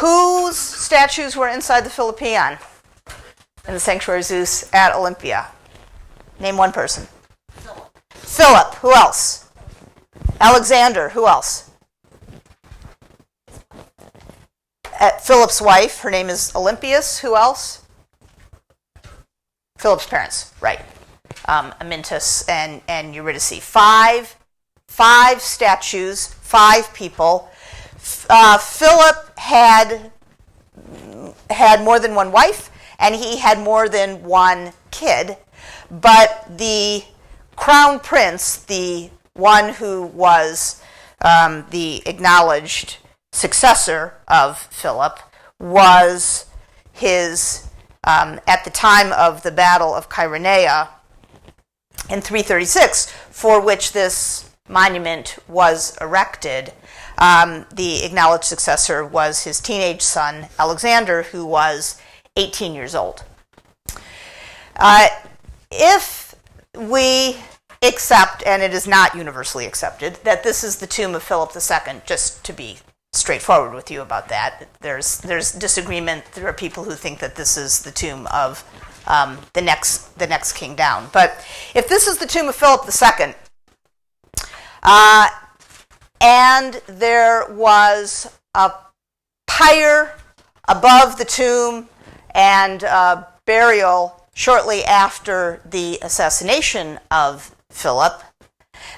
Whose statues were inside the Philippion in the Sanctuary of Zeus at Olympia? Name one person. Philip. Who else? Alexander. Who else? Philip's wife. Her name is Olympias. Who else? Philip's parents. Right. Amyntas and Eurydice. Five statues. 5 people. Philip had more than one wife, and he had more than one kid. But the crown prince, the one who was the acknowledged successor of Philip, was his, at the time of the Battle of Chaeronea in 336, for which this monument was erected. The acknowledged successor was his teenage son, Alexander, who was 18 years old. If we accept, and it is not universally accepted, that this is the tomb of Philip II, just to be straightforward with you about that, there's disagreement. There are people who think that this is the tomb of the next king down. But if this is the tomb of Philip II, and there was a pyre above the tomb and burial shortly after the assassination of Philip,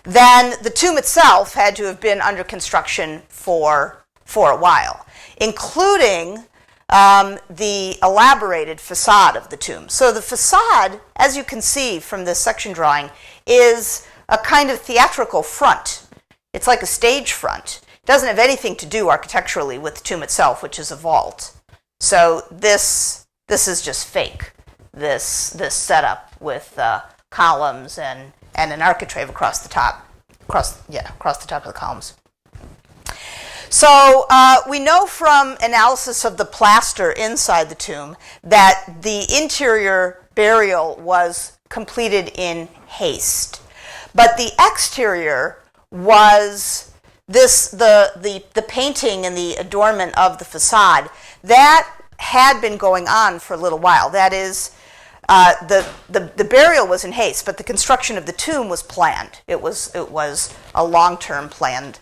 then the tomb itself had to have been under construction for a while, including the elaborated facade of the tomb. So the facade, as you can see from this section drawing, is a kind of theatrical front. It's like a stage front. It doesn't have anything to do architecturally with the tomb itself, which is a vault. So this is just fake. This setup with columns and an architrave across the top of the columns. So we know from analysis of the plaster inside the tomb that the interior burial was completed in haste. But the exterior was the painting and the adornment of the facade that had been going on for a little while. That is, the burial was in haste, but the construction of the tomb was planned. It was a long-term planned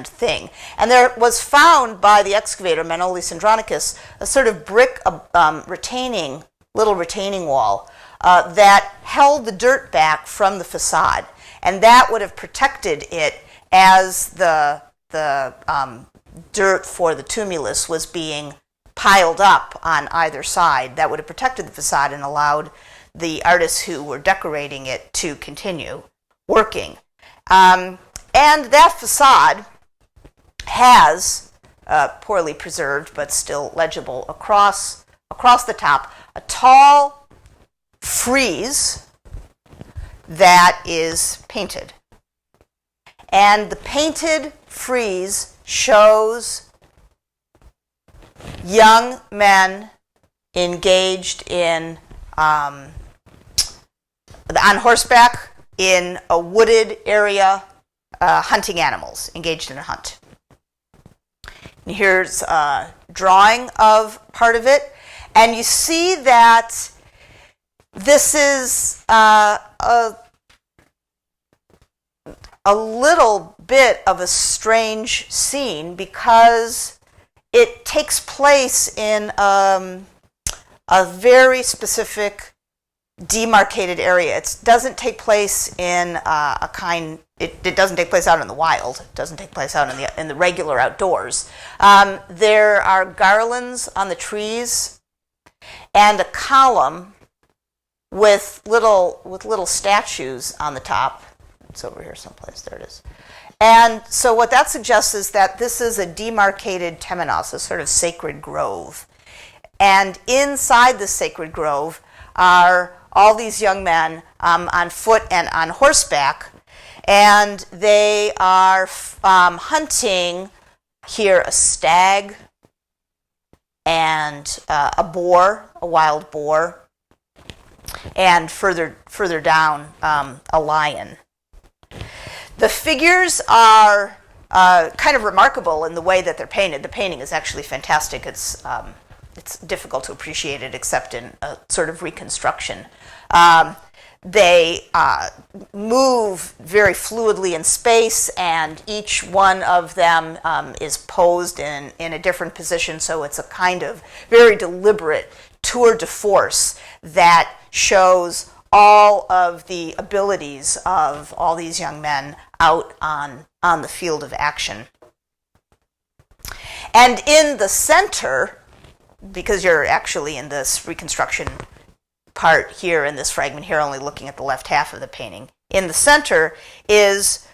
thing. And there was found by the excavator Manolis Andronicus a sort of brick little retaining wall that held the dirt back from the facade, and that would have protected it as the dirt for the tumulus was being piled up on either side. That would have protected the facade and allowed the artists who were decorating it to continue working. And that facade has, poorly preserved but still legible across the top, a tall frieze that is painted. And the painted frieze shows young men engaged in on horseback in a wooded area, hunting animals, engaged in a hunt. And here's a drawing of part of it, and you see that this is a little bit of a strange scene because it takes place in a very specific demarcated area. It doesn't take place in it doesn't take place out in the wild. It doesn't take place out in the regular outdoors. There are garlands on the trees and a column with little statues on the top. It's over here someplace. There it is. And so what that suggests is that this is a demarcated temenos, a sort of sacred grove. And inside the sacred grove are all these young men on foot and on horseback, and they are hunting here a stag and a boar, a wild boar, and further down a lion. The figures are kind of remarkable in the way that they're painted. The painting is actually fantastic. It's difficult to appreciate it except in a sort of reconstruction. They move very fluidly in space, and each one of them is posed in a different position, so it's a kind of very deliberate tour de force that shows all of the abilities of all these young men out on the field of action. And in the center, because you're actually in this reconstruction part here in this fragment here, only looking at the left half of the painting. In the center is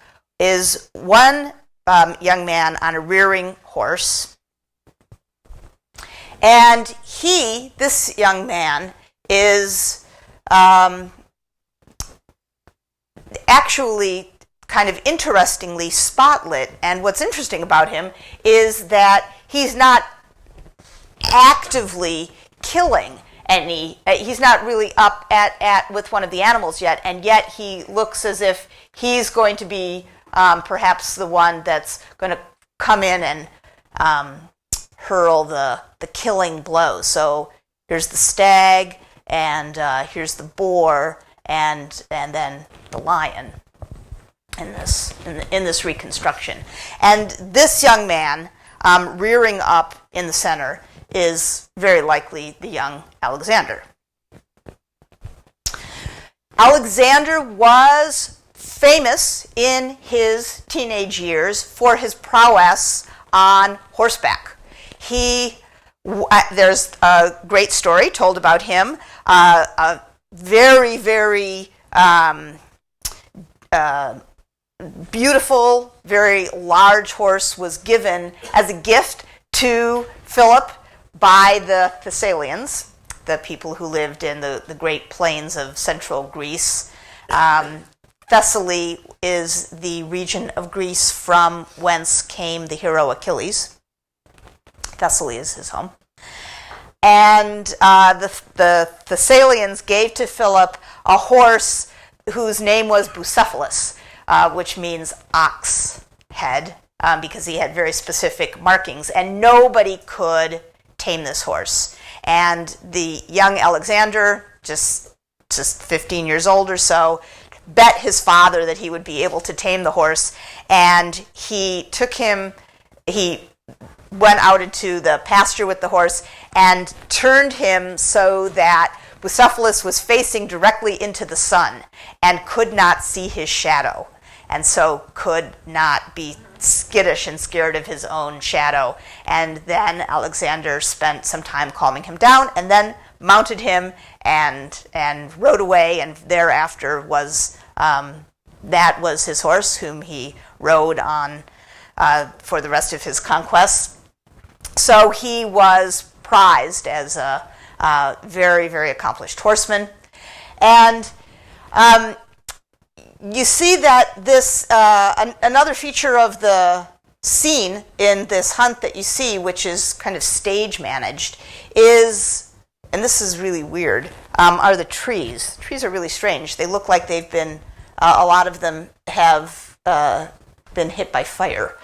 one young man on a rearing horse, and this young man, is actually kind of interestingly spotlit. And what's interesting about him is that he's not actively killing he's not really up at with one of the animals yet, and yet he looks as if he's going to be perhaps the one that's going to come in and hurl the killing blow. So here's the stag, and here's the boar, and then the lion in this reconstruction. And this young man rearing up in the center is very likely the young Alexander. Alexander was famous in his teenage years for his prowess on horseback. There's a great story told about him. A very, very beautiful, very large horse was given as a gift to Philip by the Thessalians, the people who lived in the Great Plains of central Greece. Thessaly is the region of Greece from whence came the hero Achilles. Thessaly is his home. And the Thessalians gave to Philip a horse whose name was Bucephalus, which means ox head, because he had very specific markings, and nobody could tame this horse. And the young Alexander, just 15 years old or so, bet his father that he would be able to tame the horse, and he went out into the pasture with the horse and turned him so that Bucephalus was facing directly into the sun and could not see his shadow, and so could not be skittish and scared of his own shadow. And then Alexander spent some time calming him down, and then mounted him and rode away, and thereafter that was his horse, whom he rode on for the rest of his conquests. So he was prized as a very, very accomplished horseman. And you see that this another feature of the scene in this hunt that you see, which is kind of stage managed, is, and this is really weird, are the trees. Trees are really strange. They look like they've been, a lot of them have been hit by fire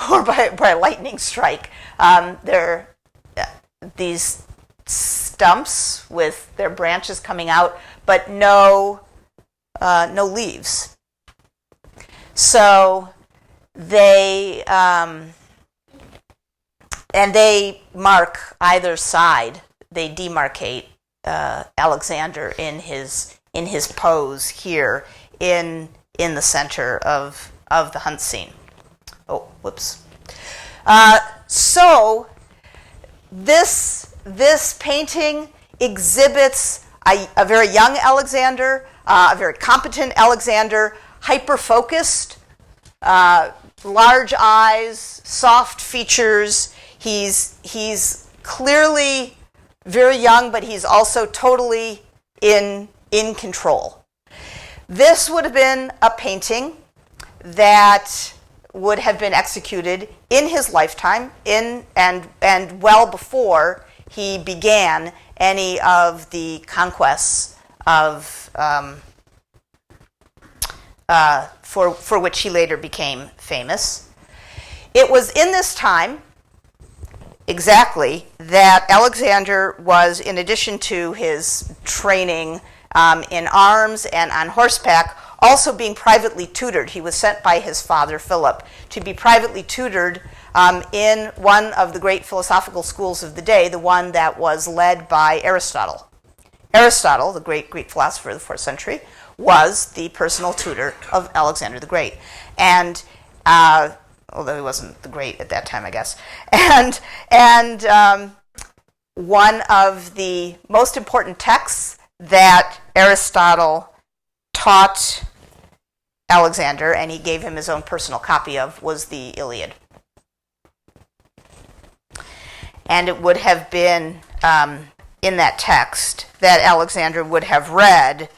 or by a lightning strike. They're these stumps with their branches coming out, but no leaves. So they mark either side. They demarcate Alexander in his pose here in the center of the hunt scene. Oh, whoops. So this painting exhibits a very young Alexander, a very competent Alexander, hyper-focused, large eyes, soft features. He's clearly very young, but he's also totally in control. This would have been a painting that would have been executed in his lifetime, and well before he began any of the conquests of for which he later became famous. It was in this time, exactly, that Alexander was, in addition to his training in arms and on horseback, also being privately tutored. He was sent by his father, Philip, to be privately tutored in one of the great philosophical schools of the day, the one that was led by Aristotle. Aristotle, the great Greek philosopher of the 4th century, was the personal tutor of Alexander the Great. And although he wasn't the great at that time, I guess. And one of the most important texts that Aristotle taught Alexander, and he gave him his own personal copy of, was the Iliad. And it would have been in that text that Alexander would have read,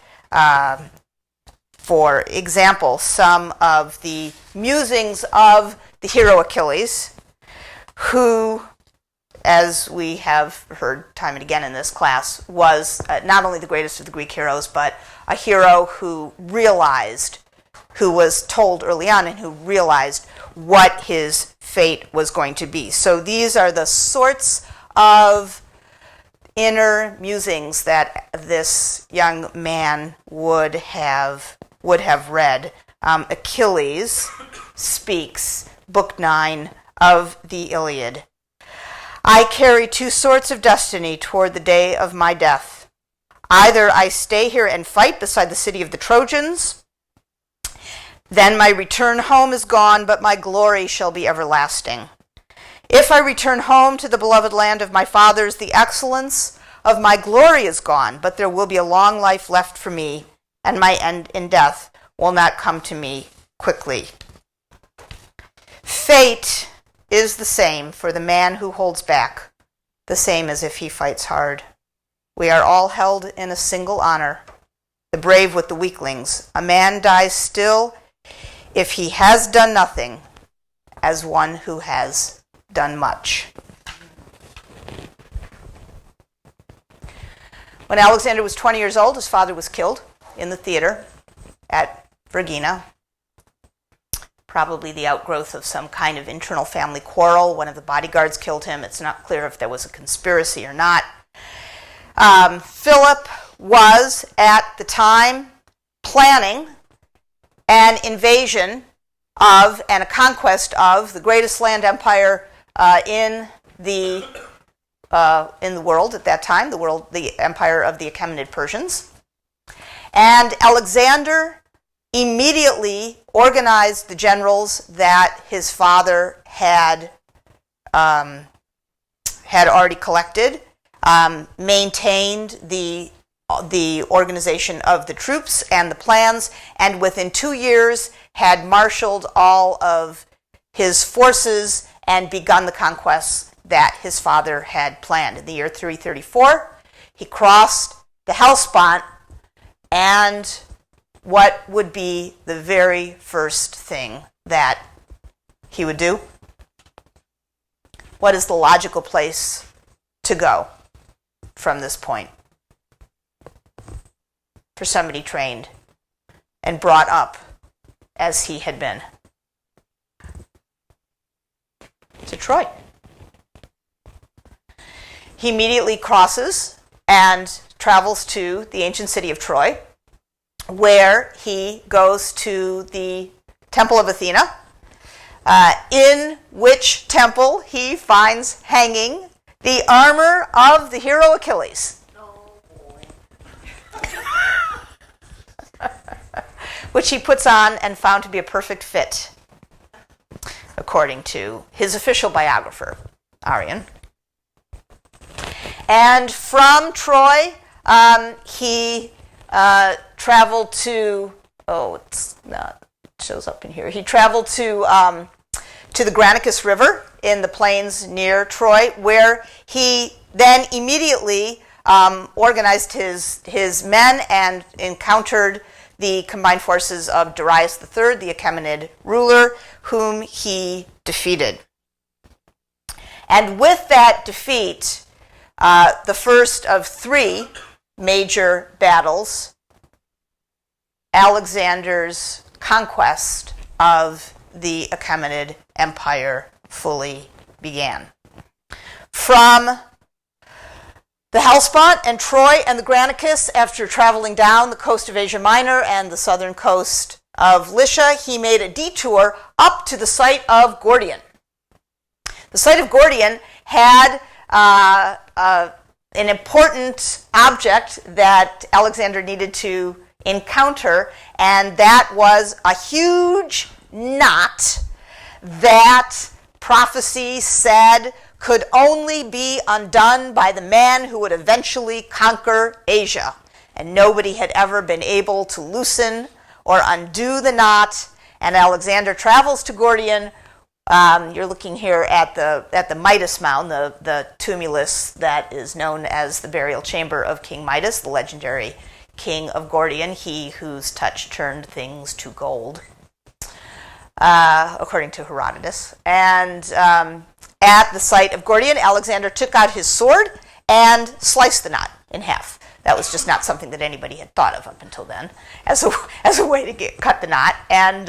for example, some of the musings of the hero Achilles, who, as we have heard time and again in this class, was not only the greatest of the Greek heroes, but a hero who was told early on and who realized what his fate was going to be. So these are the sorts of inner musings that this young man would have read. Achilles speaks, Book 9 of the Iliad. I carry two sorts of destiny toward the day of my death. Either I stay here and fight beside the city of the Trojans, then my return home is gone, but my glory shall be everlasting. If I return home to the beloved land of my fathers, the excellence of my glory is gone, but there will be a long life left for me, and my end in death will not come to me quickly. Fate is the same for the man who holds back, the same as if he fights hard. We are all held in a single honor, the brave with the weaklings. A man dies still if he has done nothing, as one who has done much. When Alexander was 20 years old, his father was killed in the theater at Vergina, probably the outgrowth of some kind of internal family quarrel. One of the bodyguards killed him. It's not clear if there was a conspiracy or not. Philip was, at the time, planning an invasion of and a conquest of the greatest land empire in the world at that time, the empire of the Achaemenid Persians. And Alexander immediately organized the generals that his father had already collected, maintained the organization of the troops and the plans, and within 2 years had marshaled all of his forces and begun the conquests that his father had planned. In the year 334, he crossed the Hellespont, and what would be the very first thing that he would do? What is the logical place to go from this point for somebody trained and brought up as he had been? To Troy. He immediately crosses and travels to the ancient city of Troy, where he goes to the Temple of Athena, in which temple he finds hanging the armor of the hero Achilles. Oh, boy. Which he puts on and found to be a perfect fit, according to his official biographer, Arrian. And from Troy, he traveled to, it shows up in here. He traveled to the Granicus River in the plains near Troy, where he then immediately organized his men and encountered the combined forces of Darius III, the Achaemenid ruler, whom he defeated. And with that defeat, the first of three major battles, Alexander's conquest of the Achaemenid Empire fully began. From the Hellespont and Troy and the Granicus, after traveling down the coast of Asia Minor and the southern coast of Lycia, he made a detour up to the site of Gordium. The site of Gordium had an important object that Alexander needed to encounter, and that was a huge knot that prophecy said could only be undone by the man who would eventually conquer Asia. And nobody had ever been able to loosen or undo the knot. And Alexander travels to Gordium. You're looking here at the Midas Mound, the tumulus that is known as the burial chamber of King Midas, the legendary king of Gordium, he whose touch turned things to gold, according to Herodotus. And at the site of Gordium, Alexander took out his sword and sliced the knot in half. That was just not something that anybody had thought of up until then, as a way to cut the knot. And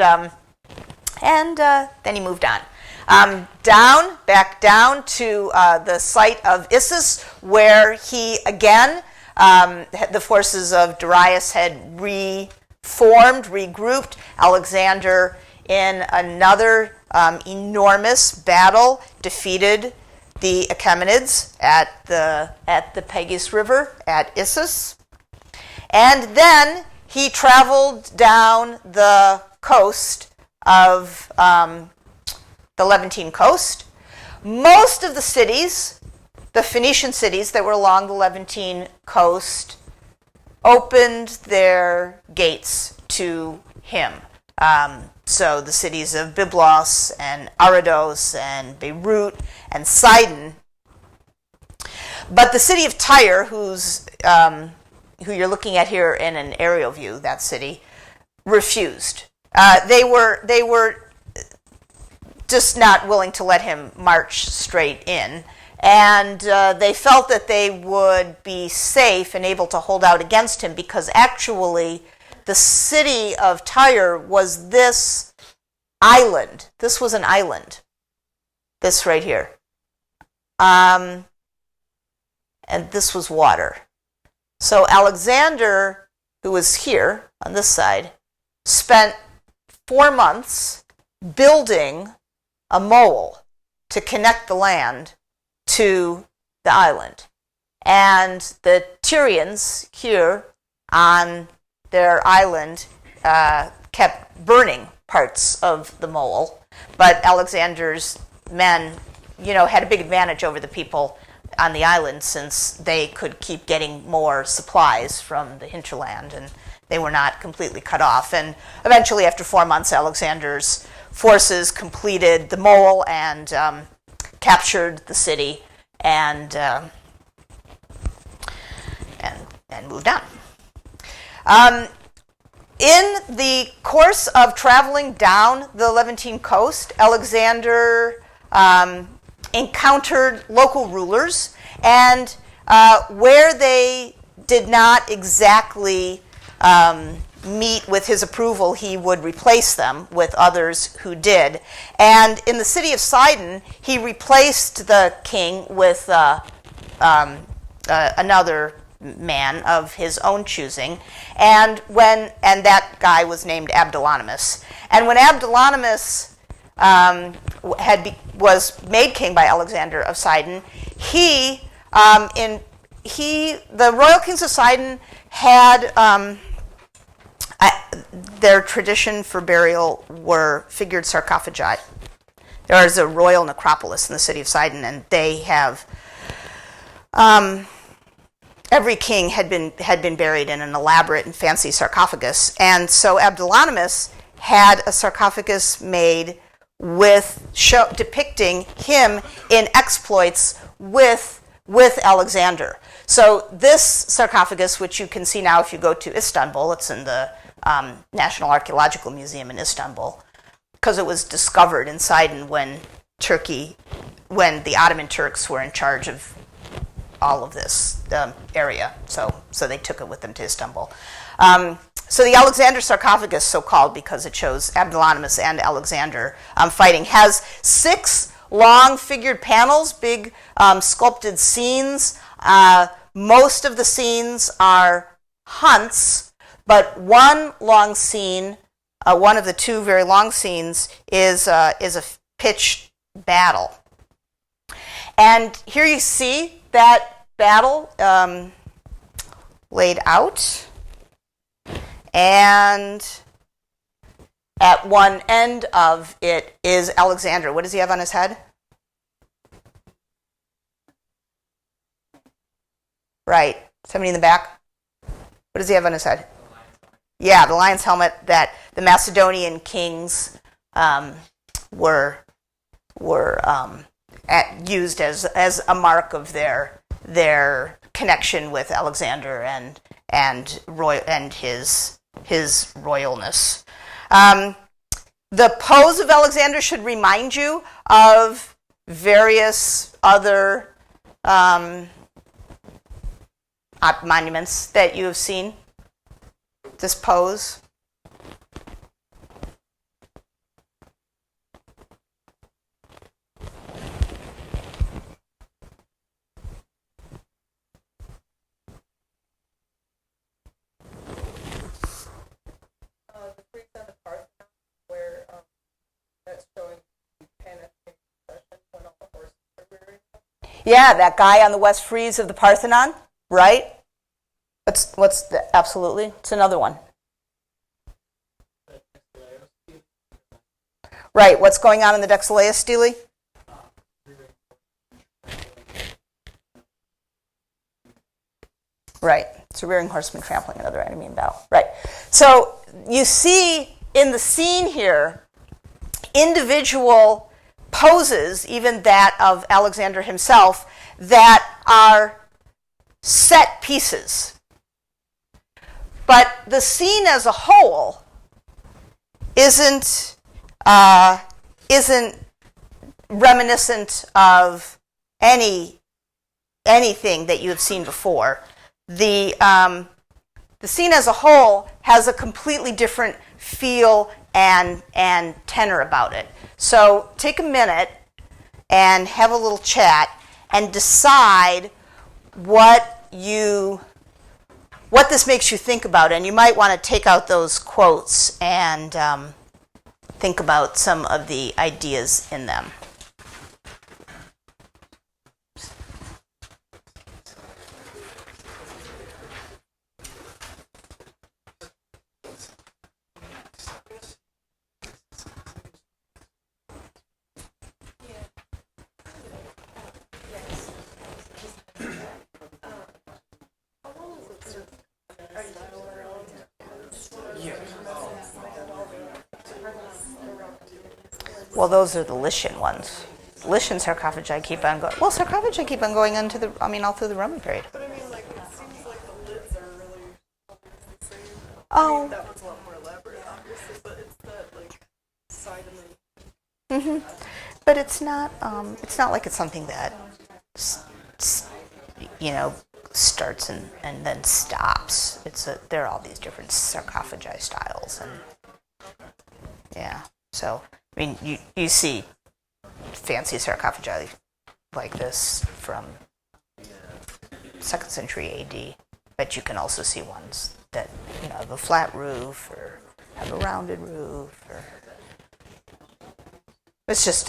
then he moved on. Back down to the site of Issus, where he again, the forces of Darius had reformed, regrouped. Alexander, in another enormous battle, defeated the Achaemenids at the Pegasus River at Issus. And then he traveled down the coast of the Levantine coast. Most of the cities, the Phoenician cities that were along the Levantine coast, opened their gates to him. So the cities of Byblos and Abydos and Beirut and Sidon. But the city of Tyre, who you're looking at here in an aerial view, that city, refused. They were just not willing to let him march straight in. And they felt that they would be safe and able to hold out against him because actually the city of Tyre was this island. This was an island. This right here. And this was water. So Alexander, who was here on this side, spent 4 months building a mole to connect the land to the island. And the Tyrians here on their island kept burning parts of the mole, but Alexander's men, had a big advantage over the people on the island since they could keep getting more supplies from the hinterland, and they were not completely cut off. And eventually, after 4 months, Alexander's forces completed the mole and captured the city and moved on. In the course of traveling down the Levantine coast, Alexander encountered local rulers, and where they did not exactly meet with his approval, he would replace them with others who did. And in the city of Sidon, he replaced the king with another man of his own choosing, and that guy was named Abdolonymus. And when Abdolonymus was made king by Alexander of Sidon, the royal kings of Sidon had their tradition for burial were figured sarcophagi. There is a royal necropolis in the city of Sidon, and they have every king had been buried in an elaborate and fancy sarcophagus, and so Abdolonymus had a sarcophagus made depicting him in exploits with Alexander. So this sarcophagus, which you can see now if you go to Istanbul, it's in the National Archaeological Museum in Istanbul, because it was discovered in Sidon when the Ottoman Turks were in charge of all of this area. So they took it with them to Istanbul. So the Alexander Sarcophagus, so-called because it shows Abdolonimus and Alexander fighting, has 6 long figured panels, big sculpted scenes. Most of the scenes are hunts, but one long scene, one of the 2 very long scenes, is a pitched battle. And here you see that battle laid out. And at one end of it is Alexander. What does he have on his head? Right. Somebody in the back? What does he have on his head? Yeah, the lion's helmet that the Macedonian kings used as a mark of their connection with Alexander and his royalness. The pose of Alexander should remind you of various other monuments that you have seen. This pose. The priest on the Parthenon, where that's showing panic procession when all the horses are rearing. Yeah, that guy on the west frieze of the Parthenon, right? Absolutely. It's another one. Right. What's going on in the Dexaleus stele? Right. It's a rearing horseman trampling another enemy in battle. Right. So you see in the scene here individual poses, even that of Alexander himself, that are set pieces. But the scene as a whole isn't reminiscent of anything that you have seen before. The scene as a whole has a completely different feel and tenor about it. So take a minute and have a little chat and decide what this makes you think about. And you might want to take out those quotes and think about some of the ideas in them. Well, those are the Lycian ones. Lycian sarcophagi keep on going. Well, sarcophagi keep on going all through the Roman period. But I mean, like, it seems like the lids are really the same. Oh. I mean, that one's a lot more elaborate, obviously, but it's that, like, side and then. But it's not like it's something that, starts and then stops. There are all these different sarcophagi styles, and yeah. So, I mean, you see fancy sarcophagi like this from 2nd century AD, but you can also see ones that have a flat roof or have a rounded roof, or it's just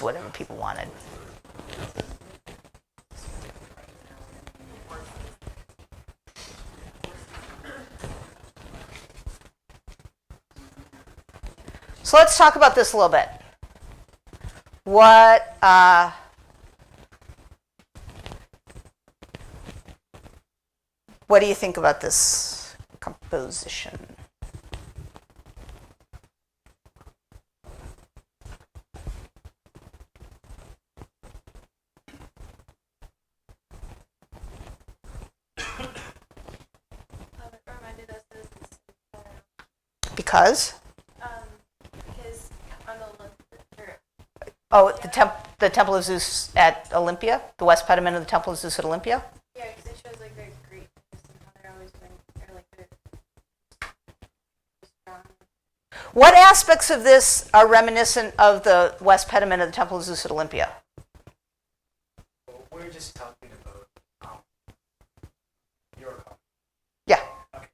whatever people wanted. So let's talk about this a little bit. What do you think about this composition? It reminded us of this. Because? Because on the Oh, the Temple of Zeus at Olympia? The West Pediment of the Temple of Zeus at Olympia? yeah, because it shows like very Greek. What aspects of this are reminiscent of the west pediment of the Temple of Zeus at Olympia? Well, we're just talking about your comment. Yeah. Okay.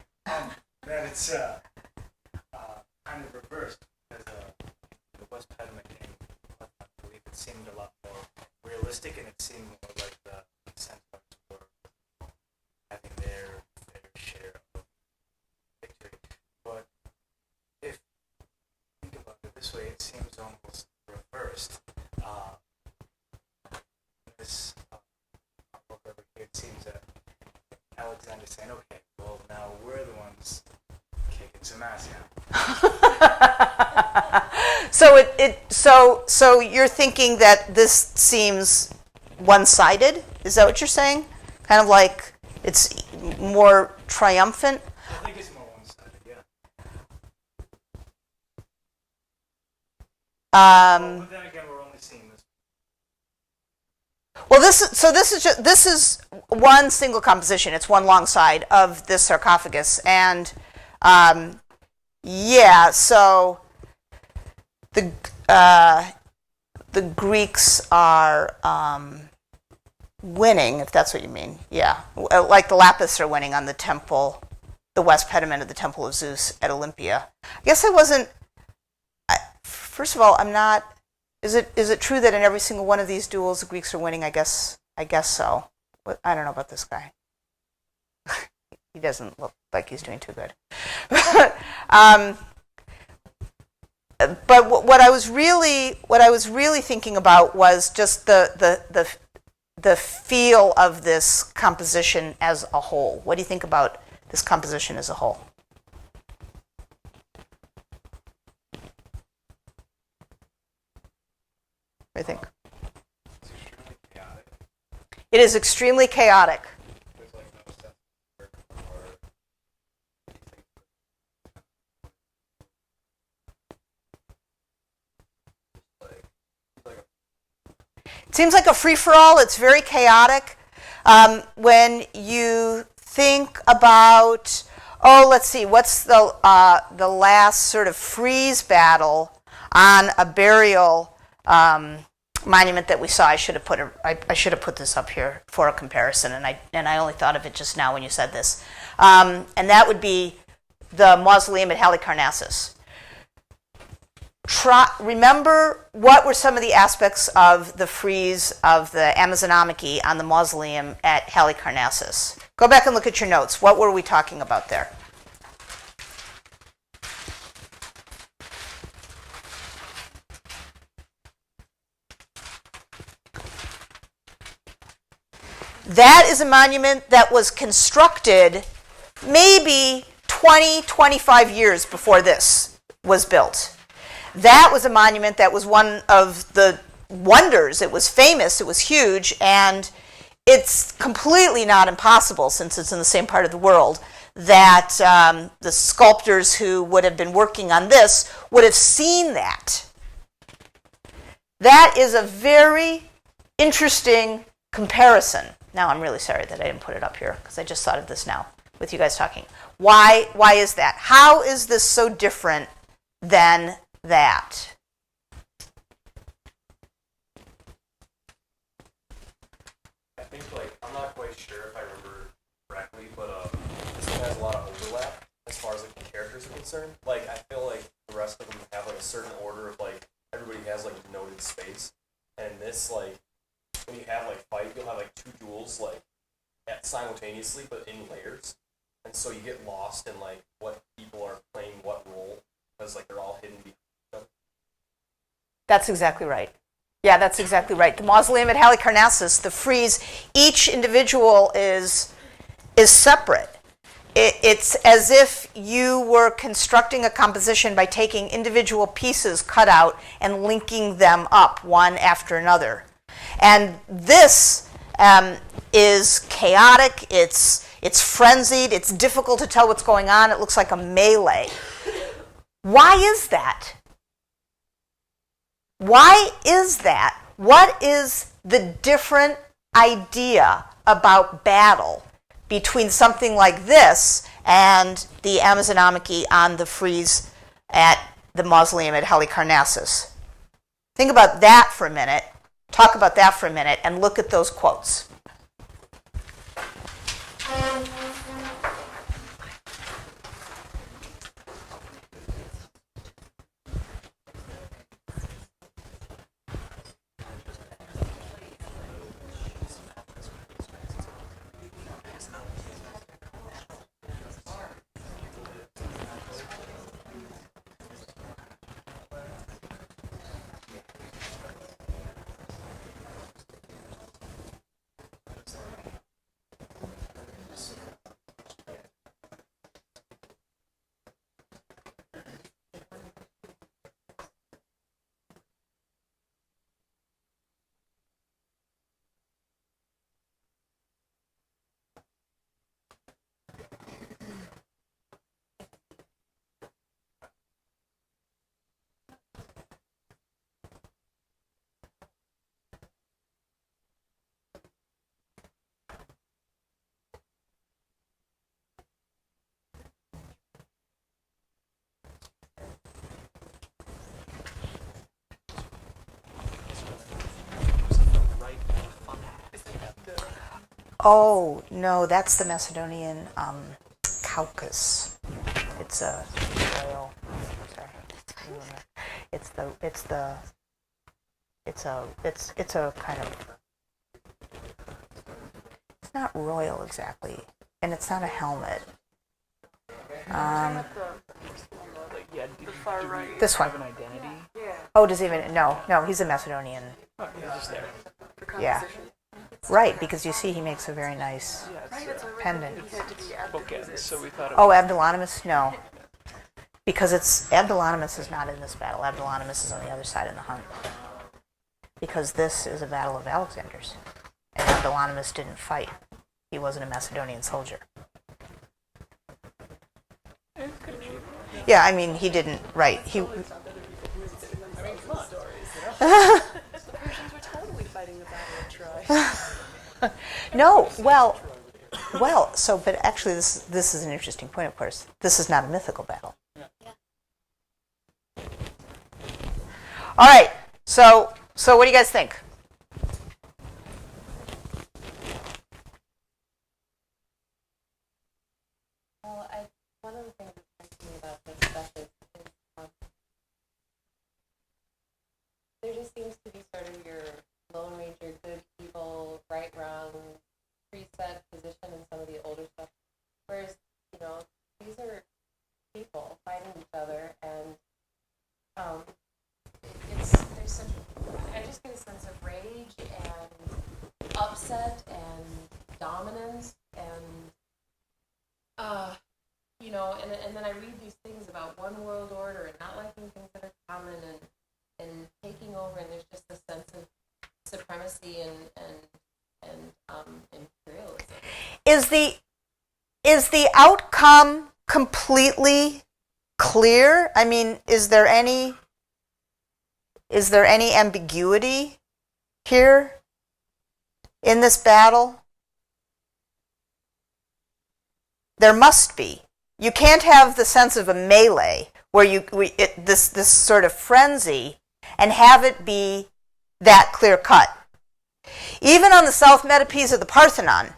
That it's kind of reversed because the west pediment game, I believe it seemed a lot more realistic, and it seemed more like the centaurs were having their share of victory. But if you think about it this way, it seems almost reversed. This book over here, it seems that Alexander saying, okay, well, now we're the ones kicking some ass now. So you're thinking that this seems one-sided? Is that what you're saying? Kind of like it's more triumphant? I think it's more one-sided, yeah. But then again, we're only seeing this. Well, this is one single composition. It's one long side of this sarcophagus, and yeah. So the Greeks are winning, if that's what you mean. Yeah, like the Lapiths are winning on the temple, the west pediment of the Temple of Zeus at Olympia. I guess I wasn't. First of all, I'm not. Is it true that in every single one of these duels the Greeks are winning? I guess so. But I don't know about this guy. He doesn't look like he's doing too good. But what I was really thinking about was just the feel of this composition as a whole. What do you think about this composition as a whole? What do you think? It's extremely chaotic. It is extremely chaotic. There's like no sense or anything. It seems like a free-for-all. It's very chaotic. When you think about, let's see, what's the last sort of frieze battle on a burial monument that we saw? I should have put this up here for a comparison, and I only thought of it just now when you said this, and that would be the Mausoleum at Halicarnassus. Remember what were some of the aspects of the frieze of the Amazonamiki on the Mausoleum at Halicarnassus? Go back and look at your notes. What were we talking about there? That is a monument that was constructed maybe 20, 25 years before this was built. That was a monument that was one of the wonders. It was famous, it was huge, and it's completely not impossible, since it's in the same part of the world, that the sculptors who would have been working on this would have seen that. That is a very interesting comparison. Now I'm really sorry that I didn't put it up here, because I just thought of this now with you guys talking. Why is that? How is this so different than that? I think, I'm not quite sure if I remember correctly, but this one has a lot of overlap as far as the characters are concerned. I feel like the rest of them have a certain order of everybody has denoted space, and this when you have fight, you'll have two duels simultaneously but in layers, and so you get lost in what people are playing what role, because they're all hidden behind each other. That's exactly right. Yeah, that's exactly right. The Mausoleum at Halicarnassus, the frieze, each individual is separate. It's as if you were constructing a composition by taking individual pieces cut out and linking them up one after another. And this is chaotic, it's frenzied, it's difficult to tell what's going on, it looks like a melee. Why is that? Why is that? What is the different idea about battle between something like this and the Amazonamiki on the frieze at the mausoleum at Halicarnassus. Think about that for a minute, talk about that for a minute, and look at those quotes. Oh, no, that's the Macedonian Caucasus. It's a royal, sorry. It's a kind of, it's not royal exactly, and it's not a helmet. This one. Oh, does he even, no, he's a Macedonian. Oh, he's just there. Yeah. Right, because you see he makes a very nice pendant. Bookends, so we thought it Oh, Abdolonymus? No. Because Abdolonymus is not in this battle. Abdolonymus is on the other side in the hunt. Because this is a battle of Alexander's. And Abdolonymus didn't fight. He wasn't a Macedonian soldier. Yeah, I mean, he didn't, right. He. The Persians were totally fighting the Battle of Troy. No, so, but actually this is an interesting point, of course. This is not a mythical battle. All right, so what do you guys think? Well, one of the things that strikes me about this stuff is there just seems to be sort of your Lone Ranger, good, evil, right, wrong, preset position in some of the older stuff. Whereas, these are people fighting each other, and there's such, I just get a sense of rage and upset and dominance and and then I read these things about one world order and not liking things that are common and taking over, and there's just a sense of supremacy and imperialism. Is the outcome completely clear? I mean, is there any ambiguity here in this battle? There must be. You can't have the sense of a melee where this sort of frenzy and have it be that clear cut. Even on the south metopes of the Parthenon,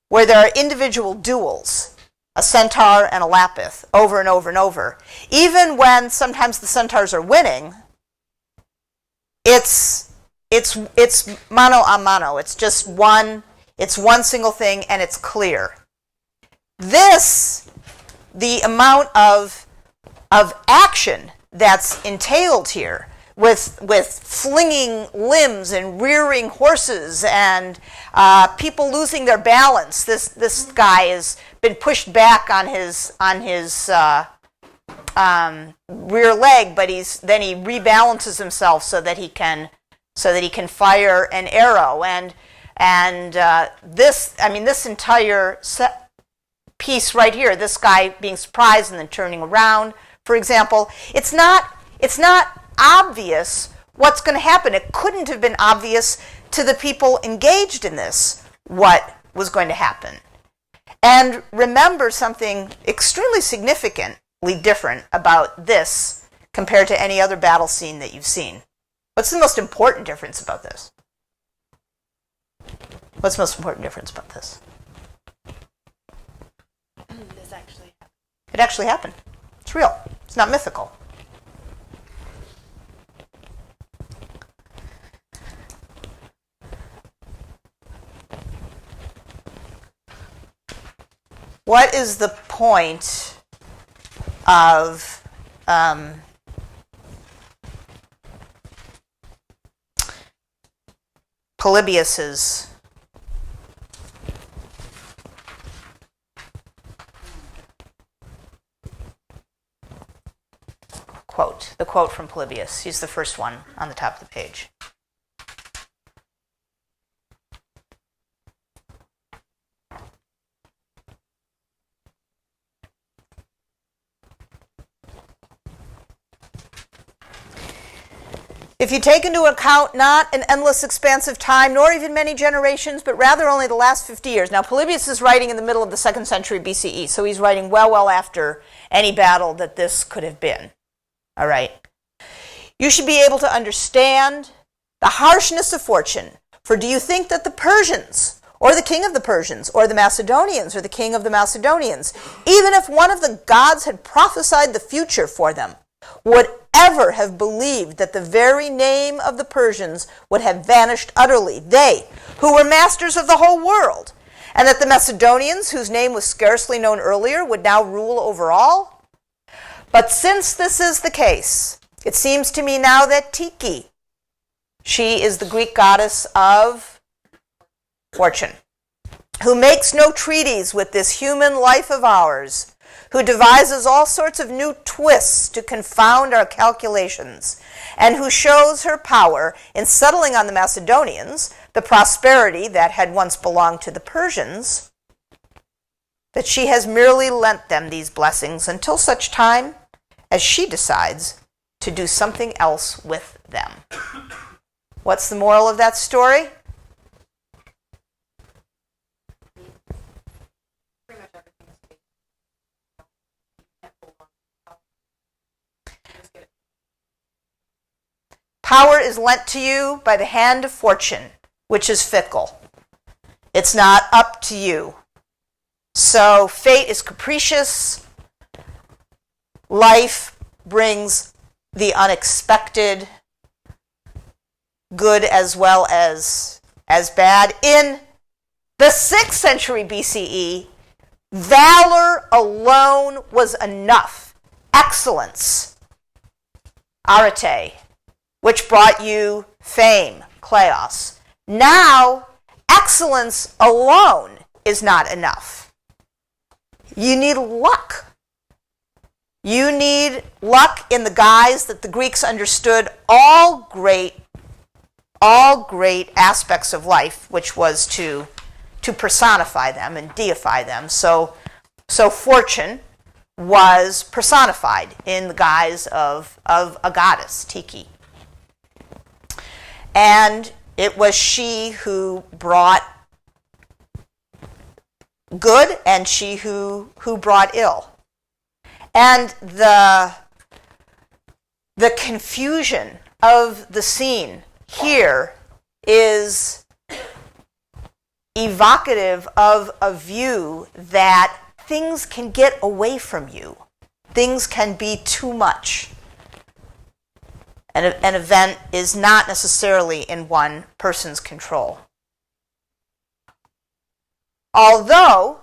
where there are individual duels, a centaur and a lapith, over and over and over, even when sometimes the centaurs are winning, it's mano a mano. It's just one single thing, and it's clear. The amount of action that's entailed here, with flinging limbs and rearing horses and people losing their balance. This guy has been pushed back on his rear leg, but then he rebalances himself so that he can fire an arrow. And this entire piece right here, this guy being surprised and then turning around, for example, it's not obvious what's going to happen. It couldn't have been obvious to the people engaged in this what was going to happen. And remember something extremely significantly different about this compared to any other battle scene that you've seen? What's the most important difference about this? What's the most important difference about this? This actually happened. It actually happened. It's real. It's not mythical. What is the point of Polybius's quote? The quote from Polybius. He's the first one on the top of the page. If you take into account not an endless expanse of time, nor even many generations, but rather only the last 50 years. Now, Polybius is writing in the middle of the 2nd century BCE, so he's writing well after any battle that this could have been. All right. You should be able to understand the harshness of fortune. For do you think that the Persians, or the king of the Persians, or the Macedonians, or the king of the Macedonians, even if one of the gods had prophesied the future for them, would ever have believed that the very name of the Persians would have vanished utterly, they, who were masters of the whole world, and that the Macedonians, whose name was scarcely known earlier, would now rule over all? But since this is the case, it seems to me now that Tyche, she is the Greek goddess of fortune, who makes no treaties with this human life of ours, who devises all sorts of new twists to confound our calculations, and who shows her power in settling on the Macedonians the prosperity that had once belonged to the Persians, that she has merely lent them these blessings until such time as she decides to do something else with them. What's the moral of that story? Pretty much everything is fake. You can't hold on to power. You just get it. Power is lent to you by the hand of fortune, which is fickle. It's not up to you. So fate is capricious. Life brings the unexpected, good as well as bad. In the 6th century BCE, valor alone was enough. Excellence, arete, which brought you fame, kleos. Now, excellence alone is not enough. You need luck. You need luck in the guise that the Greeks understood all great aspects of life, which was to personify them and deify them. So fortune was personified in the guise of a goddess, Tyche. And it was she who brought good and she who brought ill. And the confusion of the scene here is evocative of a view that things can get away from you. Things can be too much. An event is not necessarily in one person's control. Although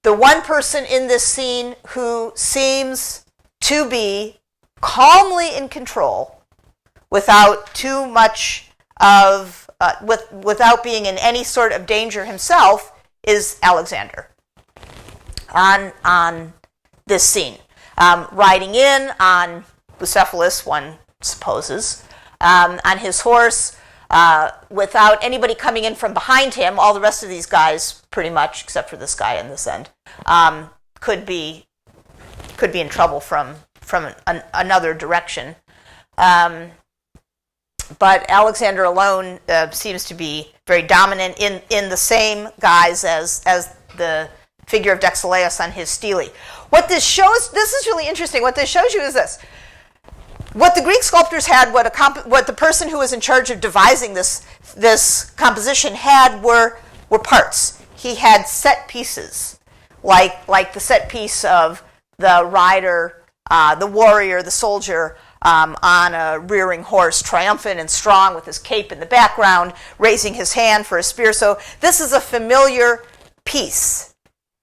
the one person in this scene who seems to be calmly in control without too much of, without being in any sort of danger himself is Alexander on this scene. Riding in on Bucephalus, one supposes, on his horse, without anybody coming in from behind him. All the rest of these guys, pretty much, except for this guy in this end, could be in trouble from another direction. But Alexander alone seems to be very dominant in the same guise as the figure of Dexeleus on his stele. What this shows, this is really interesting. What this shows you is this. what the Greek sculptors had, what the person who was in charge of devising this composition had were parts. He had set pieces, like the set piece of the rider, the warrior, the soldier on a rearing horse, triumphant and strong with his cape in the background, raising his hand for a spear. So this is a familiar piece.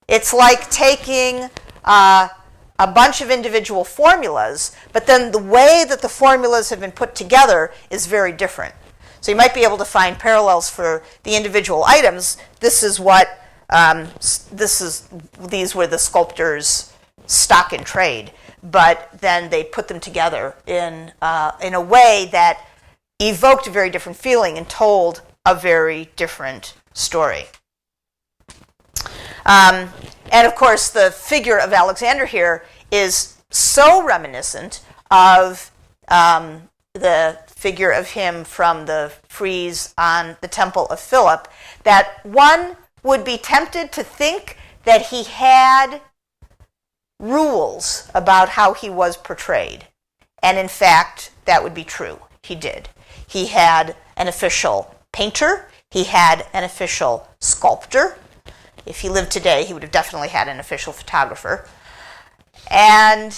It's like taking a bunch of individual formulas, but then the way that the formulas have been put together is very different. So you might be able to find parallels for the individual items. These were the sculptors' stock in trade, but then they put them together in a way that evoked a very different feeling and told a very different story. And of course, the figure of Alexander here is so reminiscent of the figure of him from the frieze on the Temple of Philip that one would be tempted to think that he had rules about how he was portrayed. And in fact, that would be true. He did. He had an official painter. He had an official sculptor. If he lived today, he would have definitely had an official photographer. And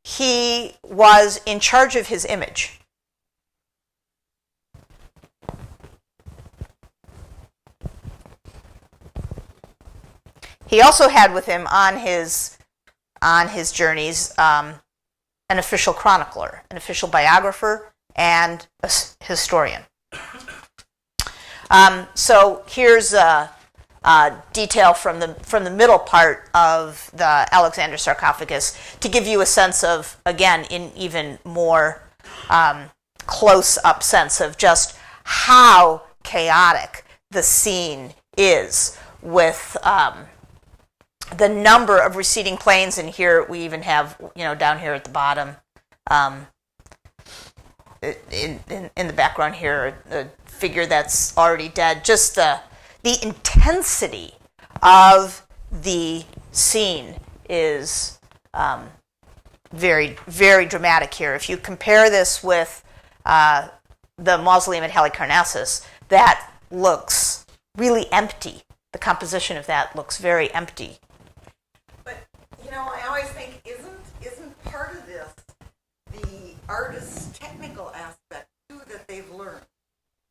he was in charge of his image. He also had with him on his journeys an official chronicler, an official biographer, and a historian. So here's a detail from the middle part of the Alexander sarcophagus to give you a sense of, again, in even more close-up sense of just how chaotic the scene is with the number of receding planes, and here we even have, down here at the bottom, in the background here, a figure that's already dead. Just the intensity of the scene is very, very dramatic here. If you compare this with the Mausoleum at Halicarnassus, that looks really empty. The composition of that looks very empty. But, I always think, isn't part of this the artist's technical aspect, too, that they've learned?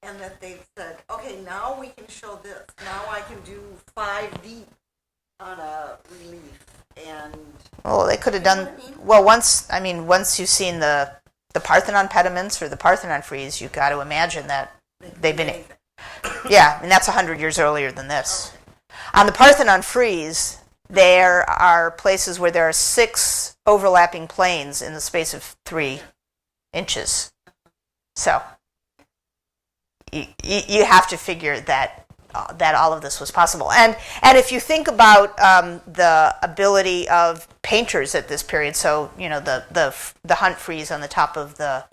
And that they've said, okay, now we can show this. Now I can do 5D on a relief. And well, they could have done well once you've seen the Parthenon Pediments or the Parthenon frieze, you've got to imagine that they've been yeah, and that's 100 years earlier than this. On the Parthenon frieze, there are places where there are 6 overlapping planes in the space of 3 inches. So you have to figure that all of this was possible. And if you think about the ability of painters at this period, so the Hunt frieze on the top of the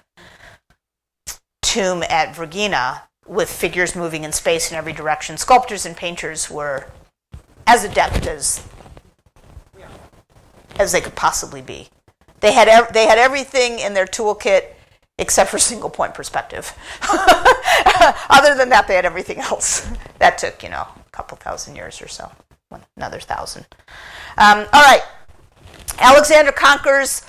tomb at Vergina with figures moving in space in every direction, sculptors and painters were as adept as they could possibly be. They had everything in their toolkit except for single point perspective. Other than that, they had everything else. That took, a couple thousand years or so, another 1,000. All right. Alexander conquers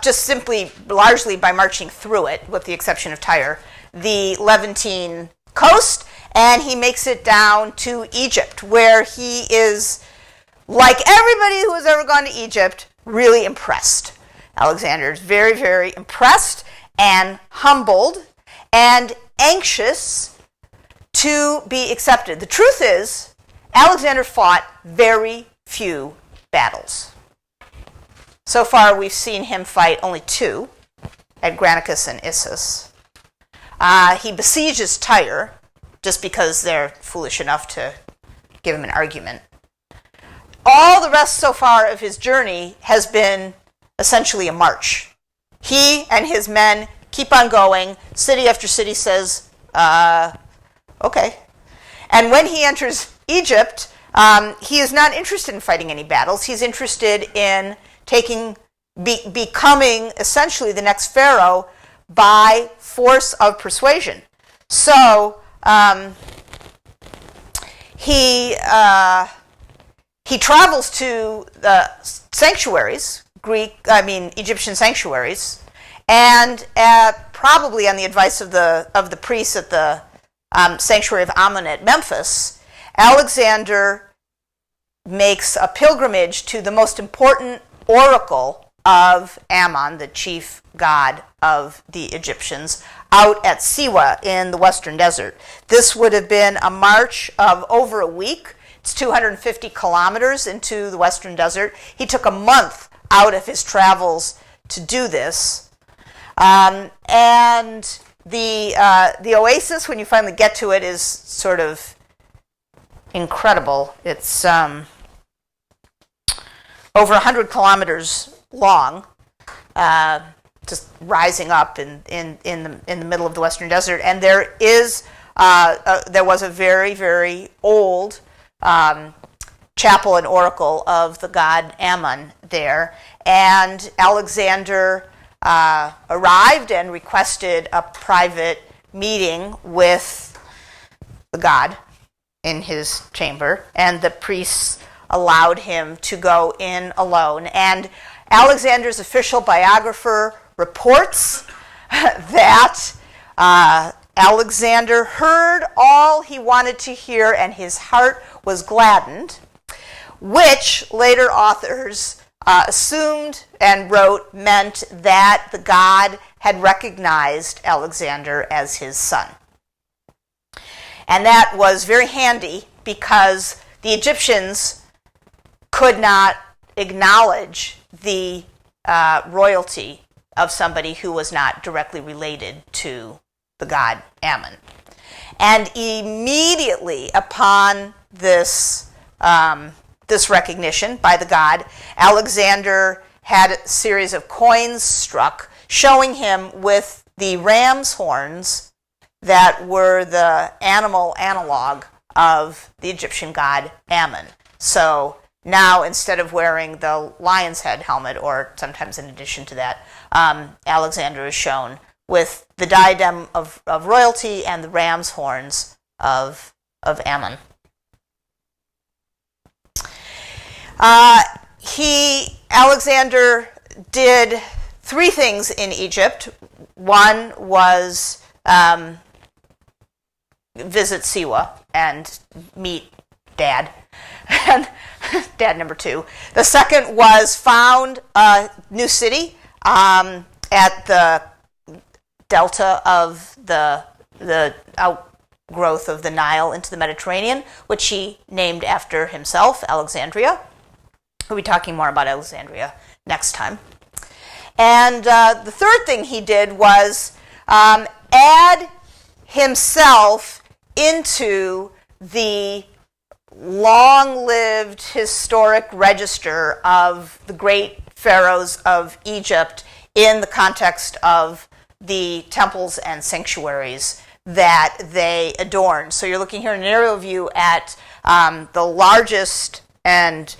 just simply, largely by marching through it, with the exception of Tyre, the Levantine coast, and he makes it down to Egypt, where he is, like everybody who has ever gone to Egypt, really impressed. Alexander is very, very impressed and humbled and anxious to be accepted. The truth is, Alexander fought very few battles. So far, we've seen him fight only 2, at Granicus and Issus. He besieges Tyre, just because they're foolish enough to give him an argument. All the rest so far of his journey has been essentially a march. He and his men keep on going. City after city says, okay. And when he enters Egypt, he is not interested in fighting any battles. He's interested in taking becoming essentially the next pharaoh by force of persuasion. So he travels to the sanctuaries, Egyptian sanctuaries, and probably on the advice of the priests at the sanctuary of Ammon at Memphis, Alexander makes a pilgrimage to the most important oracle of Ammon, the chief god of the Egyptians, out at Siwa in the western desert. This would have been a march of over a week. It's 250 kilometers into the western desert. He took a month out of his travels to do this. And the oasis, when you finally get to it, is sort of incredible. It's over 100 kilometers long, just rising up in the middle of the western desert. And there was a very, very old chapel and oracle of the god Ammon there. And Alexander arrived and requested a private meeting with the god in his chamber, and the priests allowed him to go in alone. And Alexander's official biographer reports that Alexander heard all he wanted to hear and his heart was gladdened, which later authors assumed and wrote meant that the god had recognized Alexander as his son. And that was very handy because the Egyptians could not acknowledge the royalty of somebody who was not directly related to the god Ammon. And immediately upon this recognition by the god, Alexander had a series of coins struck showing him with the ram's horns that were the animal analog of the Egyptian god Ammon. So now, instead of wearing the lion's head helmet, or sometimes in addition to that, Alexander is shown with the diadem of royalty and the ram's horns of Ammon. Alexander did three things in Egypt. One was visit Siwa and meet Dad, and Dad number two. The second was found a new city at the delta of the outgrowth of the Nile into the Mediterranean, which he named after himself, Alexandria. We'll be talking more about Alexandria next time. And the third thing he did was add himself into the long-lived historic register of the great pharaohs of Egypt in the context of the temples and sanctuaries that they adorn. So you're looking here in an aerial view at the largest and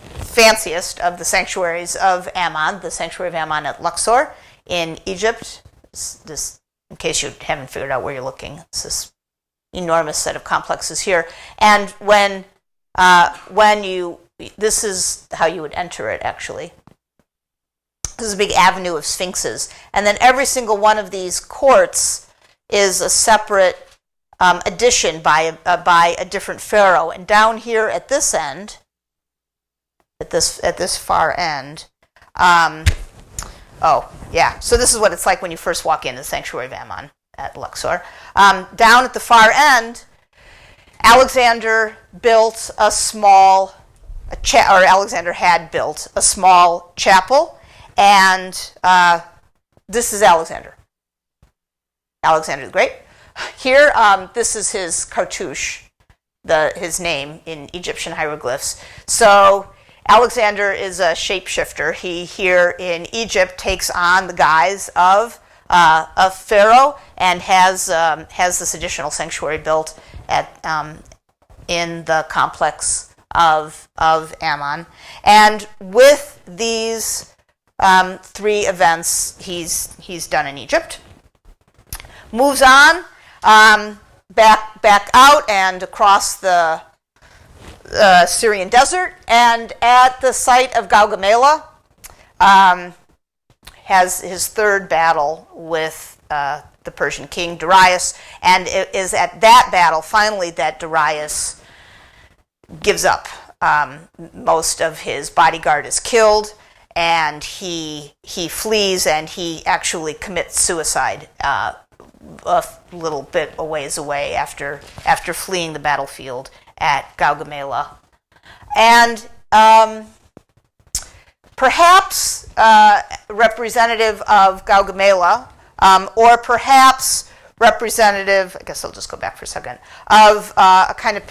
fanciest of the sanctuaries of Ammon, the sanctuary of Ammon at Luxor in Egypt. This, in case you haven't figured out where you're looking, it's this enormous set of complexes here. And when this is how you would enter it, actually. This is a big avenue of sphinxes. And then every single one of these courts is a separate addition by a different pharaoh. And down here at this end, at this far end, so this is what it's like when you first walk into the sanctuary of Ammon at Luxor. Down at the far end, Alexander built Alexander had built a small chapel, and this is Alexander. Alexander the Great. Here, this is his cartouche, his name in Egyptian hieroglyphs. So Alexander is a shapeshifter. He here in Egypt takes on the guise of pharaoh and has this additional sanctuary built in the complex of Ammon. And with these three events he's done in Egypt. Moves on back out and across the Syrian desert, and at the site of Gaugamela has his third battle with the Persian king Darius, and it is at that battle finally that Darius gives up. Most of his bodyguard is killed, and he flees, and he actually commits suicide a little bit a ways away after fleeing the battlefield at Gaugamela. And perhaps representative of Gaugamela, or perhaps representative, I guess I'll just go back for a second, of a kind of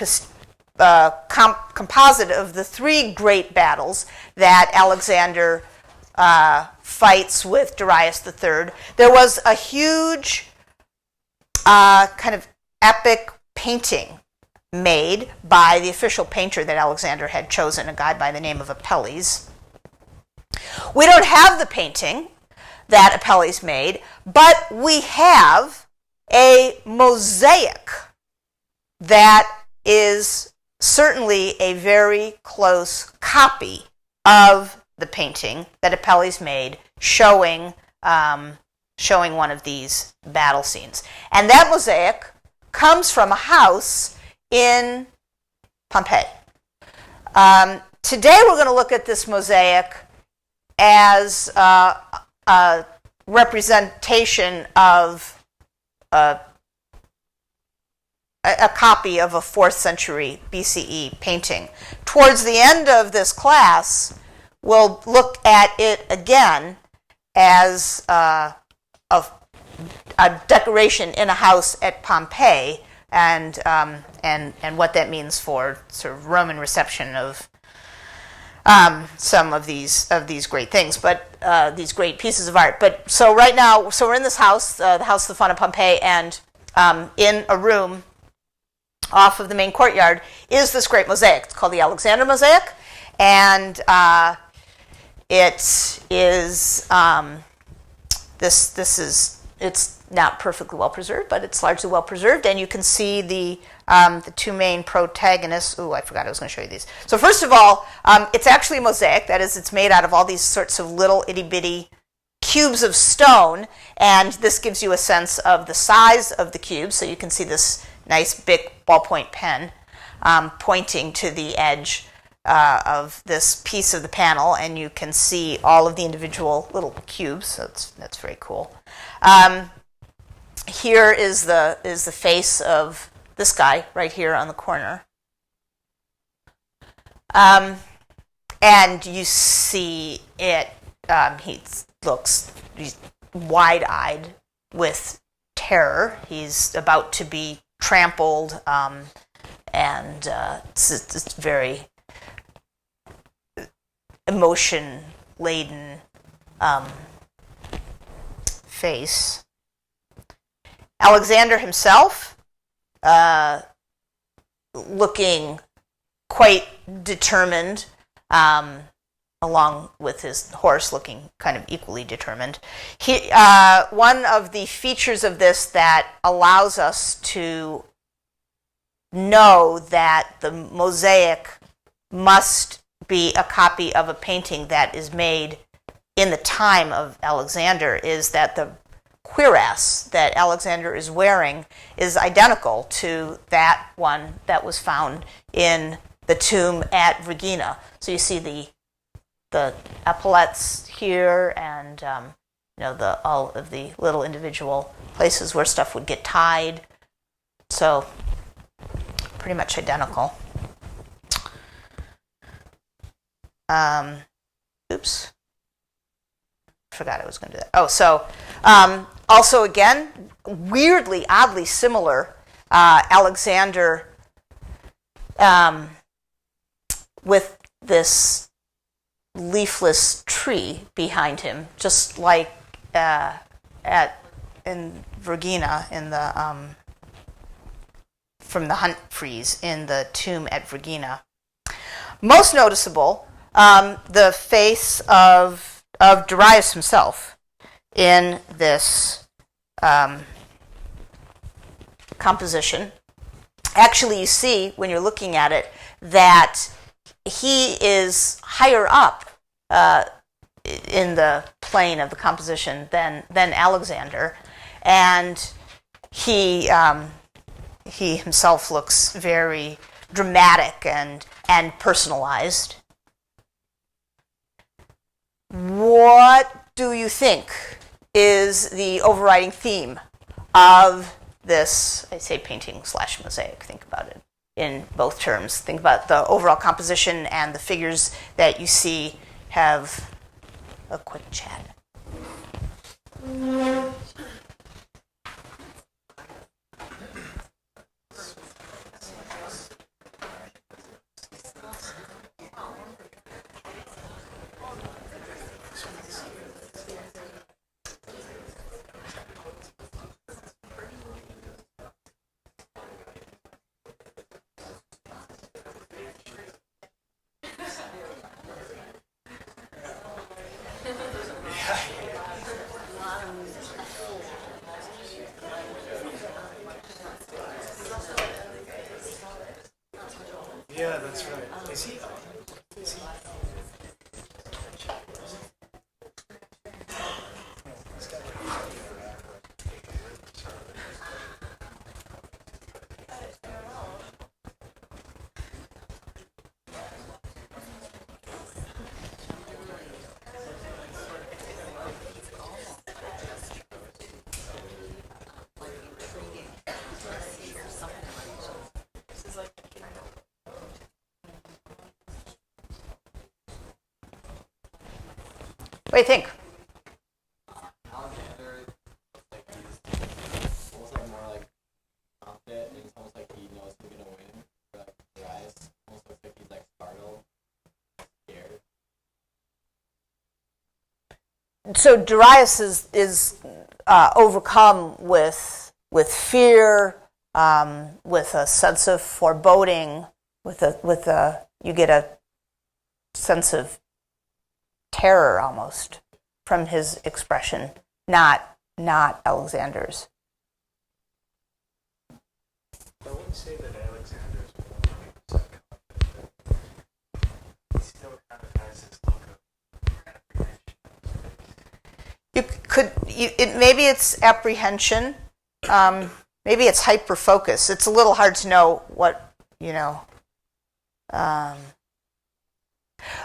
composite of the three great battles that Alexander fights with Darius III. There was a huge kind of epic painting made by the official painter that Alexander had chosen, a guy by the name of Achilles. We don't have the painting that Achilles made, but we have a mosaic that is certainly a very close copy of the painting that Achilles made, showing one of these battle scenes. And that mosaic comes from a house in Pompeii. Today we're going to look at this mosaic as a representation of a copy of a 4th century BCE painting. Towards the end of this class, we'll look at it again as a decoration in a house at Pompeii, and what that means for sort of Roman reception of some of these great things, but these great pieces of art. But so right now, we're in this house, the House of the Fun of Pompeii, and in a room off of the main courtyard is this great mosaic. It's called the Alexander Mosaic, and it is it's not perfectly well preserved, but it's largely well preserved, and you can see the two main protagonists. I forgot I was going to show you these. So first of all, it's actually a mosaic. That is, it's made out of all these sorts of little itty-bitty cubes of stone, and this gives you a sense of the size of the cubes. So you can see this nice big ballpoint pen pointing to the edge of this piece of the panel, and you can see all of the individual little cubes. So that's very cool. Here is the face of this guy right here on the corner. And you see it, he's wide-eyed with terror. He's about to be trampled, and it's very emotion-laden face. Alexander himself, looking quite determined, along with his horse looking kind of equally determined. One of the features of this that allows us to know that the mosaic must be a copy of a painting that is made in the time of Alexander is that the cuirass that Alexander is wearing is identical to that one that was found in the tomb at Vergina. So you see the epaulets here, and all of the little individual places where stuff would get tied. So pretty much identical. Oops. Forgot I was going to do that. Oh, so also again, weirdly, oddly similar, Alexander with this leafless tree behind him, just like in Vergina in the from the Hunt frieze in the tomb at Vergina. Most noticeable the face of Darius himself in this composition. Actually, you see when you're looking at it that he is higher up in the plane of the composition than Alexander, and he himself looks very dramatic and personalized. What do you think is the overriding theme of this, I say painting / mosaic, think about it in both terms. Think about the overall composition and the figures that you see. Have a quick chat. Yeah, that's right. Is he? What do you think? Alexander looks like he's almost like more like confident, and it's almost like he knows he's gonna win. Or like Darius almost looks like he's like startled, scared. So Darius is overcome with fear, with a sense of foreboding, you get a sense of terror almost from his expression, not Alexander's. I wouldn't say that Alexander's 100% confident. He still kind of has this look of apprehension. Maybe it's apprehension, maybe it's hyper focus. It's a little hard to know what,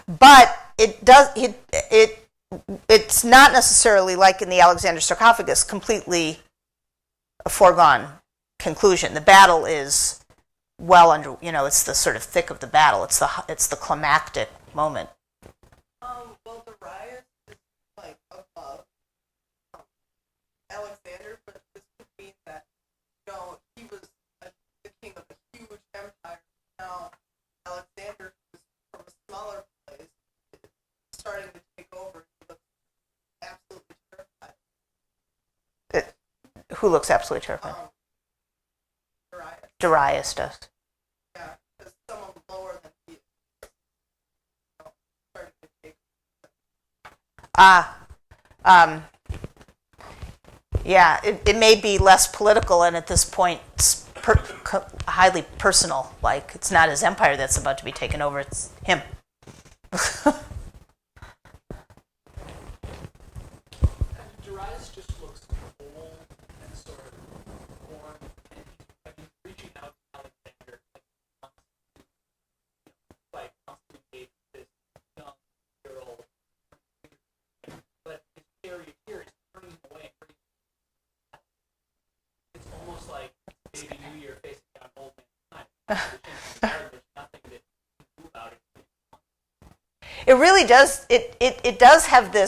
but it does. It's not necessarily like in the Alexander Sarcophagus, completely a foregone conclusion. The battle is well under. It's the sort of thick of the battle. It's the climactic moment. Well, Darius is like above Alexander, but this could mean that he was the king of a huge empire. Now Alexander, who's from a smaller place, is starting to take over. He looks absolutely terrified. Who looks absolutely terrified? Darius. Darius does. Yeah, because someone lower than he is starting to take. Yeah, it may be less political, and at this point, it's highly personal. Like, it's not his empire that's about to be taken over, it's him. Darius just looks cold and sort of warm, and he's reaching out to Alexander like constantly this young girl, but his area here is turning away. It's almost like Baby New Year facing down old man time. There's nothing that you can do about it. It really does. It does have the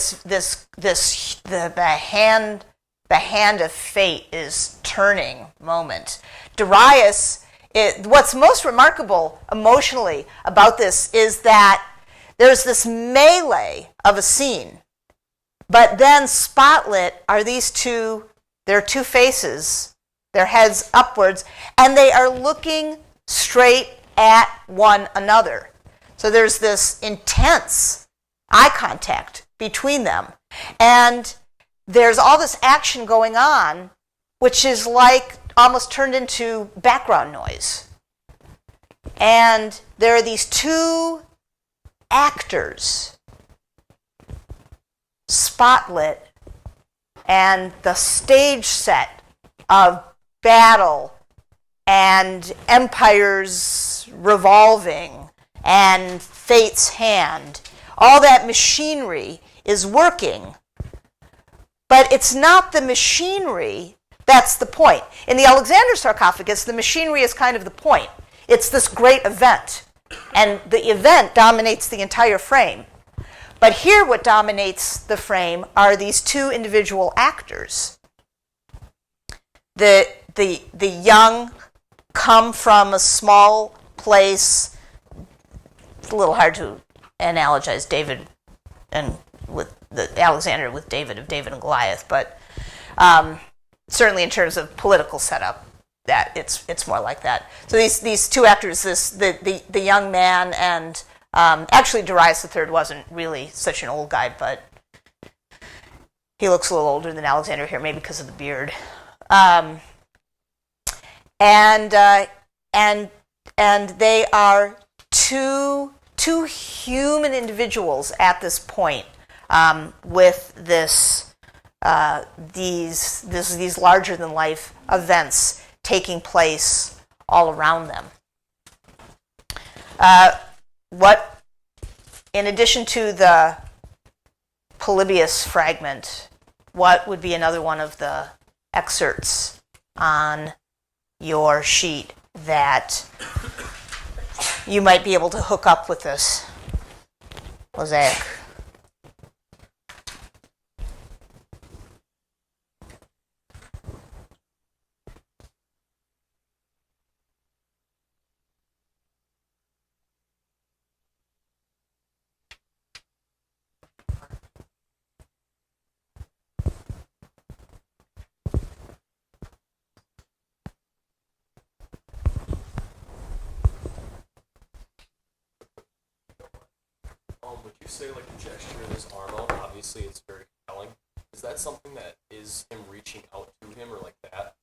hand of fate is turning moment. Darius. What's most remarkable emotionally about this is that there's this melee of a scene, but then spotlit are these two. There are two faces, their heads upwards, and they are looking straight at one another. So there's this intense eye contact between them. And there's all this action going on, which is like almost turned into background noise. And there are these two actors, spotlit, and the stage set of battle and empires revolving and fate's hand. All that machinery is working. But it's not the machinery that's the point. In the Alexander sarcophagus, the machinery is kind of the point. It's this great event. And the event dominates the entire frame. But here what dominates the frame are these two individual actors. The young come from a small place. It's a little hard to analogize David and with the Alexander with David of David and Goliath, but certainly in terms of political setup, that it's more like that. So these two actors, the young man and actually Darius III wasn't really such an old guy, but he looks a little older than Alexander here, maybe because of the beard. And they are two human individuals at this point, with these larger than life events taking place all around them. What, in addition to the Polybius fragment, what would be another one of the excerpts on your sheet that you might be able to hook up with this mosaic? Would you say like the gesture of his arm out, obviously it's very compelling. Is that something that is him reaching out to him, or like that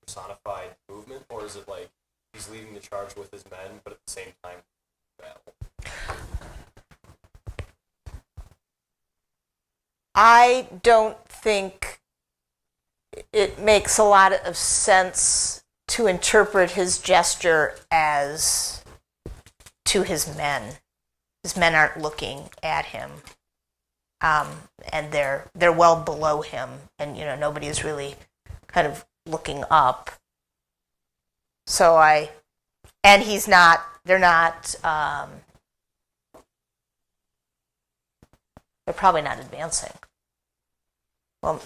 personified movement? Or is it like he's leading the charge with his men, but at the same time, battle? I don't think it makes a lot of sense to interpret his gesture as to his men. His men aren't looking at him, and they're well below him, and nobody is really kind of looking up. So he's not. They're not. They're probably not advancing. Well,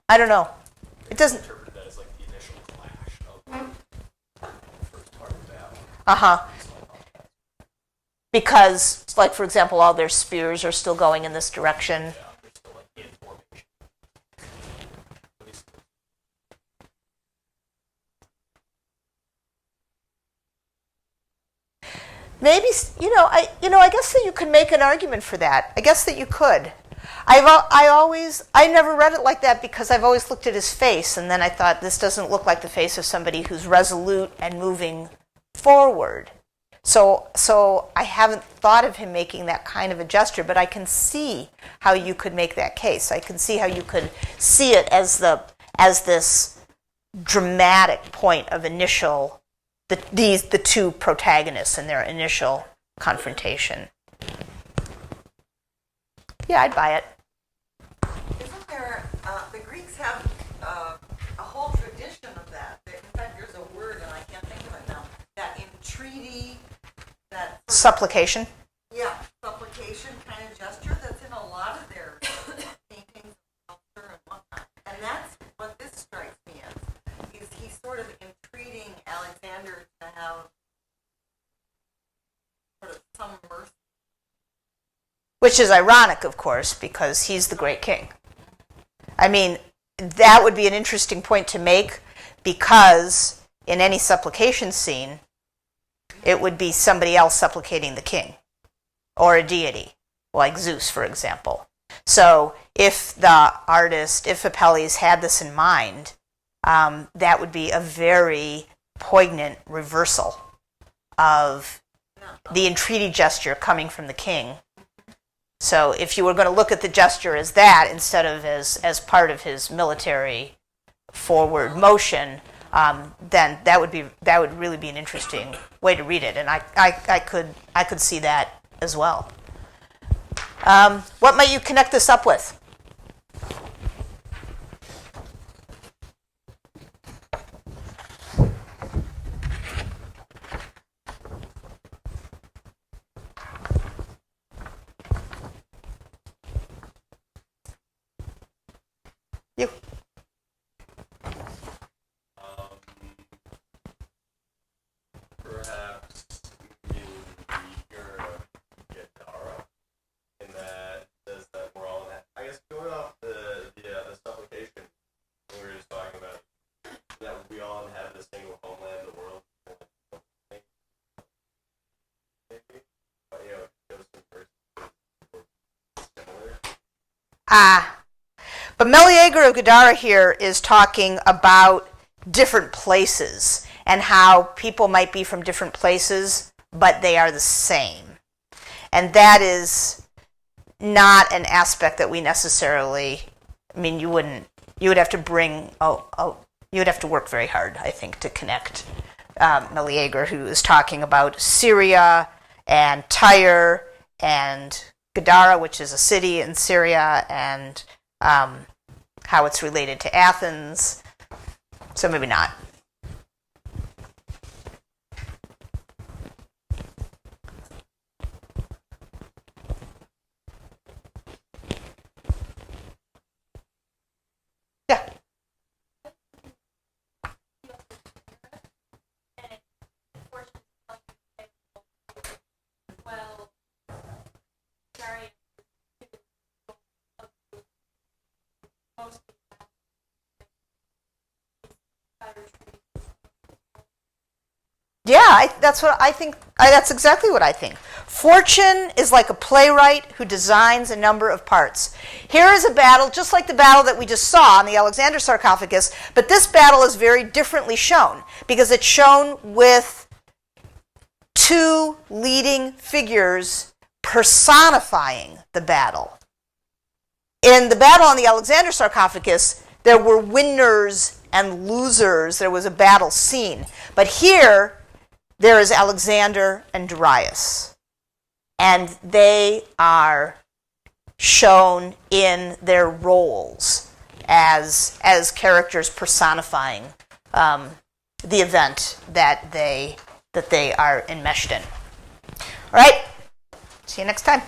I don't know. It doesn't. Interpret that as like the initial clash of the first part of the battle. Uh-huh. Because, like, for example, all their spears are still going in this direction. Yeah, they're still like in formation. At least Maybe, I guess that you could make an argument for that. I guess that you could. I never read it like that because I've always looked at his face, and then I thought this doesn't look like the face of somebody who's resolute and moving forward. So I haven't thought of him making that kind of a gesture, but I can see how you could make that case. I can see how you could see it as this dramatic point of initial the two protagonists and their initial confrontation. Yeah, I'd buy it. Isn't there, the Greeks have a whole tradition of that. In fact, there's a word, and I can't think of it now, that entreaty, that Supplication. supplication kind of gesture that's in a lot of their paintings, sculpture, and whatnot. And that's what this strikes me as, is he's sort of entreating Alexander to have sort of some mercy. Which is ironic, of course, because he's the great king. I mean, that would be an interesting point to make, because in any supplication scene, It would be somebody else supplicating the king, or a deity, like Zeus, for example. So if the artist, if Apelles had this in mind, that would be a very poignant reversal of the entreaty gesture coming from the king. So if you were going to look at the gesture as that instead of as part of his military forward motion, then that would really be an interesting way to read it, and I could see that as well. What might you connect this up with? You. Perhaps Gadara, in that says that we're all in that. I guess going off the supplication we were just talking about, that we all have the single homeland, the world. Maybe, but Joseph versus similar. But Meleager of Gadara here is talking about different places and how people might be from different places, but they are the same. And that is not an aspect that we necessarily, I mean, you would have to you would have to work very hard, I think, to connect Meleager, who is talking about Syria and Tyre and Gadara, which is a city in Syria, and how it's related to Athens. So maybe not. Yeah. Yeah, that's what I think. That's exactly what I think. Fortune is like a playwright who designs a number of parts. Here is a battle, just like the battle that we just saw on the Alexander Sarcophagus, but this battle is very differently shown because it's shown with two leading figures personifying the battle. In the battle on the Alexander Sarcophagus, there were winners and losers. There was a battle scene. But here, there is Alexander and Darius. And they are shown in their roles as characters personifying the event that they are enmeshed in. All right. See you next time.